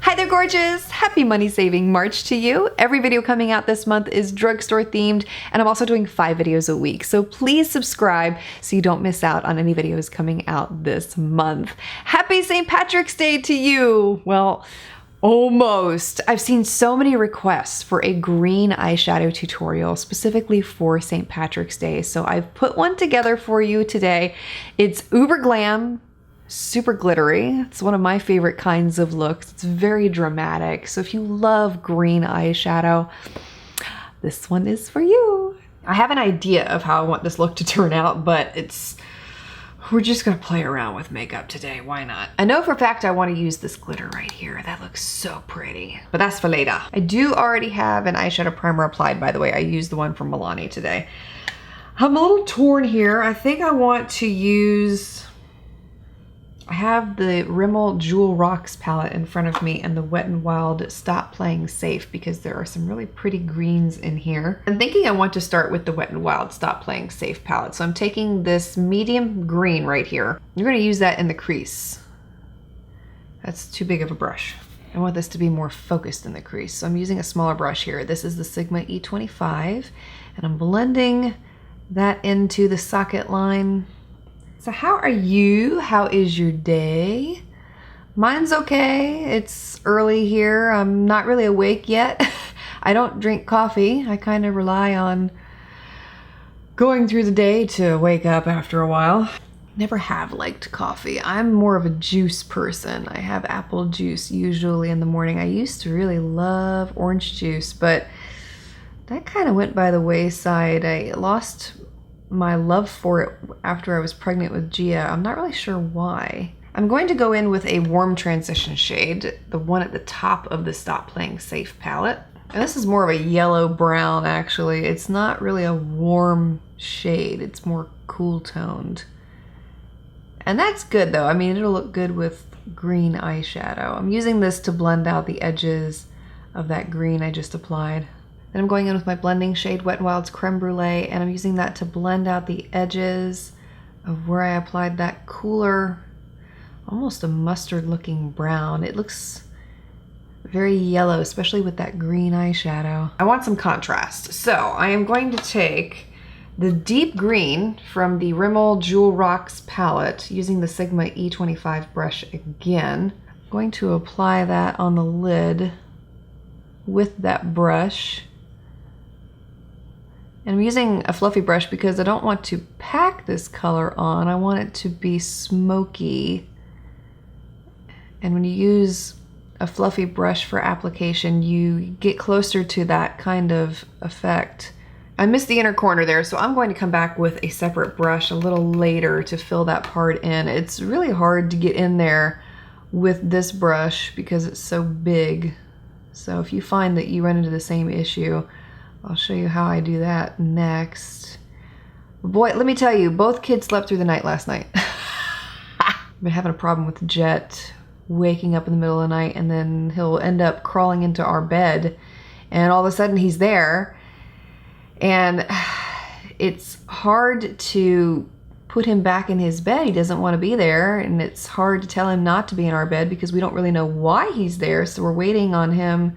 Hi there, gorgeous! Happy money saving March to you. Every video coming out this month is drugstore themed, and I'm also doing 5 videos a week. So please subscribe so you don't miss out on any videos coming out this month. Happy St. Patrick's Day to you! Well, almost. I've seen so many requests for a green eyeshadow tutorial specifically for St. Patrick's Day. So I've put one together for you today. It's uber glam, super glittery. It's one of my favorite kinds of looks. It's very dramatic. So if you love green eyeshadow, this one is for you. I have an idea of how I want this look to turn out, but we're just gonna play around with makeup today. Why not? I know for a fact I want to use this glitter right here. That looks so pretty, but that's for later. I do already have an eyeshadow primer applied, by the way. I used the one from Milani today. I'm a little torn here. I think I want to use, I have the Rimmel Jewel Rocks palette in front of me and the Wet n Wild Stop Playing Safe because there are some really pretty greens in here. I'm thinking I want to start with the Wet n Wild Stop Playing Safe palette. So I'm taking this medium green right here. You're gonna use that in the crease. That's too big of a brush. I want this to be more focused in the crease. So I'm using a smaller brush here. This is the Sigma E25 and I'm blending that into the socket line. So how are you? How is your day? Mine's okay. It's early here. I'm not really awake yet. I don't drink coffee. I kind of rely on going through the day to wake up after a while. Never have liked coffee. I'm more of a juice person. I have apple juice usually in the morning. I used to really love orange juice, but that kind of went by the wayside. I lost my love for it after I was pregnant with Gia. I'm not really sure why. I'm going to go in with a warm transition shade, the one at the top of the Stop Playing Safe palette. And this is more of a yellow brown actually. It's not really a warm shade. It's more cool toned. And that's good though. I mean, it'll look good with green eyeshadow. I'm using this to blend out the edges of that green I just applied. Then I'm going in with my blending shade Wet n Wild's Creme Brulee, and I'm using that to blend out the edges of where I applied that cooler, almost a mustard looking brown. It looks very yellow, especially with that green eyeshadow. I want some contrast. So I am going to take the deep green from the Rimmel Jewel Rocks palette using the Sigma E25 brush again. I'm going to apply that on the lid with that brush. And I'm using a fluffy brush because I don't want to pack this color on. I want it to be smoky. And when you use a fluffy brush for application, you get closer to that kind of effect. I missed the inner corner there, so I'm going to come back with a separate brush a little later to fill that part in. It's really hard to get in there with this brush because it's so big. So if you find that you run into the same issue, I'll show you how I do that next. Boy, let me tell you, both kids slept through the night last night. I've been having a problem with Jet waking up in the middle of the night and then he'll end up crawling into our bed and all of a sudden he's there. And it's hard to put him back in his bed. He doesn't want to be there, and it's hard to tell him not to be in our bed because we don't really know why he's there. So we're waiting on him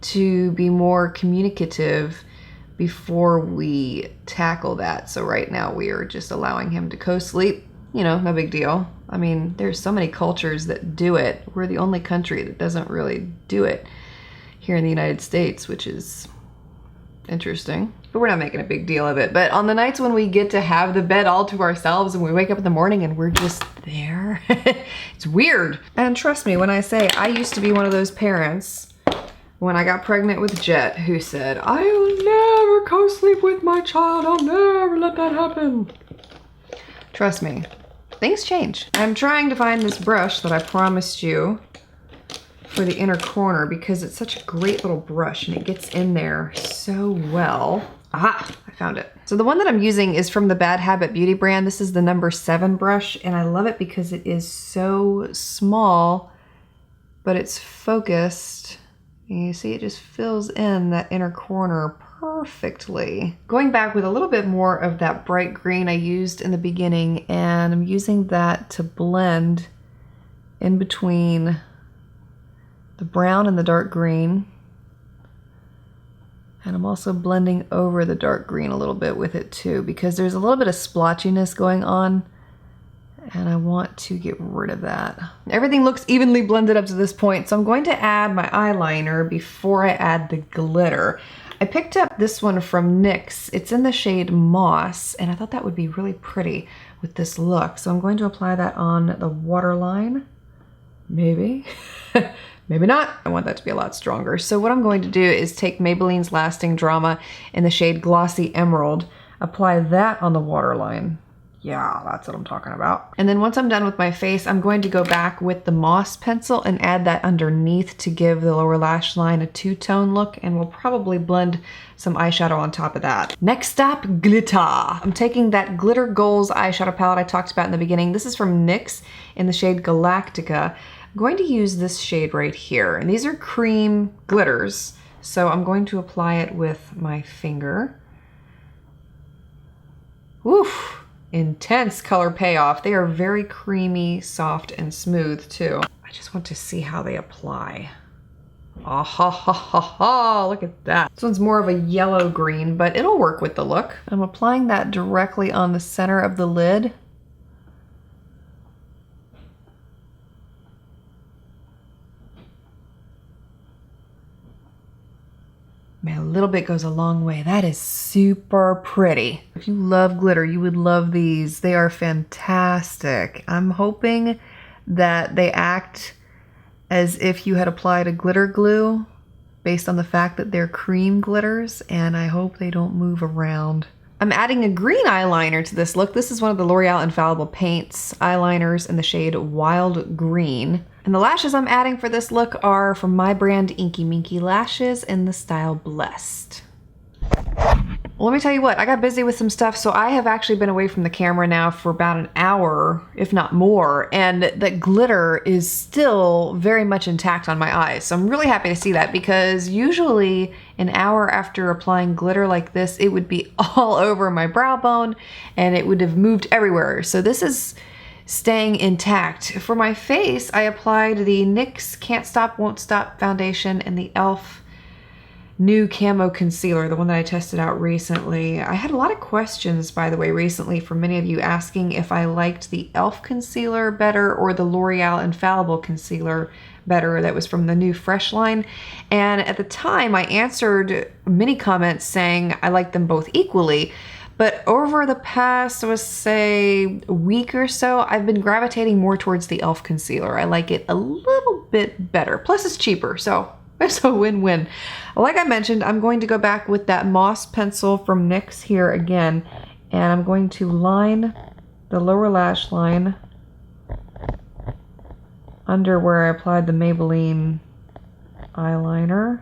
to be more communicative before we tackle that. So right now we are just allowing him to co-sleep. You know, no big deal. I mean, there's so many cultures that do it. We're the only country that doesn't really do it here in the United States, which is interesting. But we're not making a big deal of it. But on the nights when we get to have the bed all to ourselves and we wake up in the morning and we're just there, it's weird. And trust me when I say I used to be one of those parents when I got pregnant with Jet who said, I will never co-sleep with my child. I'll never let that happen. Trust me, things change. I'm trying to find this brush that I promised you for the inner corner because it's such a great little brush and it gets in there so well. Aha, I found it. So the one that I'm using is from the Bad Habit Beauty brand. This is the number 7 brush and I love it because it is so small, but it's focused And you see it just fills in that inner corner perfectly. Going back with a little bit more of that bright green I used in the beginning, and I'm using that to blend in between the brown and the dark green. And I'm also blending over the dark green a little bit with it too, because there's a little bit of splotchiness going on, and I want to get rid of that. Everything looks evenly blended up to this point, so I'm going to add my eyeliner before I add the glitter. I picked up this one from NYX. It's in the shade Moss, and I thought that would be really pretty with this look. So I'm going to apply that on the waterline. Maybe. Maybe not. I want that to be a lot stronger. So what I'm going to do is take Maybelline's Lasting Drama in the shade Glossy Emerald, apply that on the waterline. Yeah, that's what I'm talking about. And then once I'm done with my face, I'm going to go back with the Moss pencil and add that underneath to give the lower lash line a two-tone look, and we'll probably blend some eyeshadow on top of that. Next up, glitter. I'm taking that Glitter Goals eyeshadow palette I talked about in the beginning. This is from NYX in the shade Galactica. I'm going to use this shade right here, and these are cream glitters, so I'm going to apply it with my finger. Woof! Intense color payoff. They are very creamy, soft, and smooth too. I just want to see how they apply. Ah ha ha ha ha, look at that. This one's more of a yellow green, but it'll work with the look. I'm applying that directly on the center of the lid. Man, a little bit goes a long way. That is super pretty. If you love glitter, you would love these. They are fantastic. I'm hoping that they act as if you had applied a glitter glue based on the fact that they're cream glitters, and I hope they don't move around. I'm adding a green eyeliner to this look. This is one of the L'Oreal Infallible Paints eyeliners in the shade Wild Green. And the lashes I'm adding for this look are from my brand Inky Minky Lashes in the style Blessed. Well, let me tell you what, I got busy with some stuff, so I have actually been away from the camera now for about an hour, if not more, and that glitter is still very much intact on my eyes. So I'm really happy to see that, because usually an hour after applying glitter like this, it would be all over my brow bone and it would have moved everywhere. So this is staying intact. For my face, I applied the NYX Can't Stop Won't Stop foundation and the e.l.f. new camo concealer, the one that I tested out recently. I had a lot of questions, by the way, recently from many of you asking if I liked the e.l.f. concealer better or the L'Oreal Infallible concealer better that was from the new Fresh line. And at the time, I answered many comments saying I liked them both equally. But over the past, I would say, week or so, I've been gravitating more towards the e.l.f. concealer. I like it a little bit better. Plus, it's cheaper, so it's a win-win. Like I mentioned, I'm going to go back with that Moss pencil from NYX here again, and I'm going to line the lower lash line under where I applied the Maybelline eyeliner.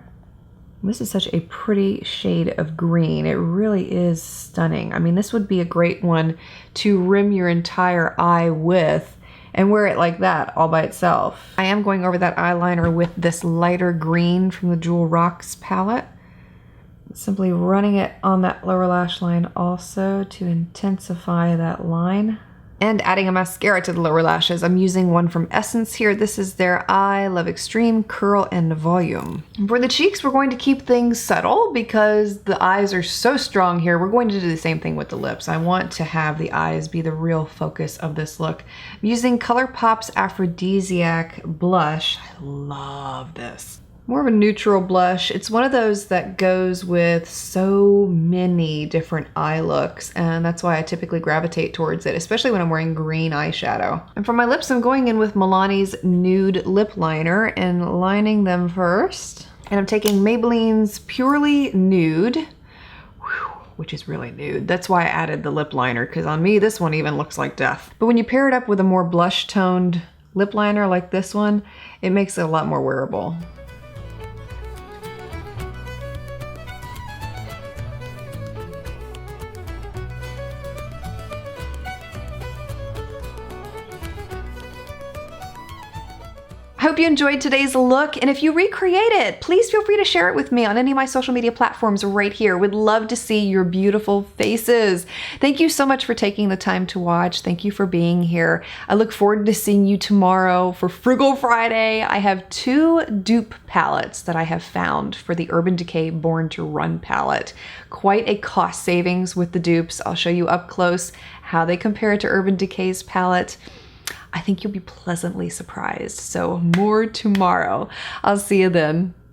This is such a pretty shade of green. It really is stunning. I mean, this would be a great one to rim your entire eye with and wear it like that all by itself. I am going over that eyeliner with this lighter green from the Jewel Rocks palette. Simply running it on that lower lash line also to intensify that line. And adding a mascara to the lower lashes. I'm using one from Essence here. This is their I Love Extreme Curl and Volume. For the cheeks, we're going to keep things subtle because the eyes are so strong here. We're going to do the same thing with the lips. I want to have the eyes be the real focus of this look. I'm using ColourPop's Aphrodisiac Blush. I love this. More of a neutral blush. It's one of those that goes with so many different eye looks, and that's why I typically gravitate towards it, especially when I'm wearing green eyeshadow. And for my lips, I'm going in with Milani's Nude Lip Liner and lining them first. And I'm taking Maybelline's Purely Nude, which is really nude. That's why I added the lip liner, because on me, this one even looks like death. But when you pair it up with a more blush-toned lip liner like this one, it makes it a lot more wearable. I hope you enjoyed today's look, and if you recreate it, please feel free to share it with me on any of my social media platforms right here. Would love to see your beautiful faces. Thank you so much for taking the time to watch. Thank you for being here. I look forward to seeing you tomorrow for Frugal Friday. I have 2 dupe palettes that I have found for the Urban Decay Born to Run palette. Quite a cost savings with the dupes. I'll show you up close how they compare to Urban Decay's palette. I think you'll be pleasantly surprised. So more tomorrow. I'll see you then.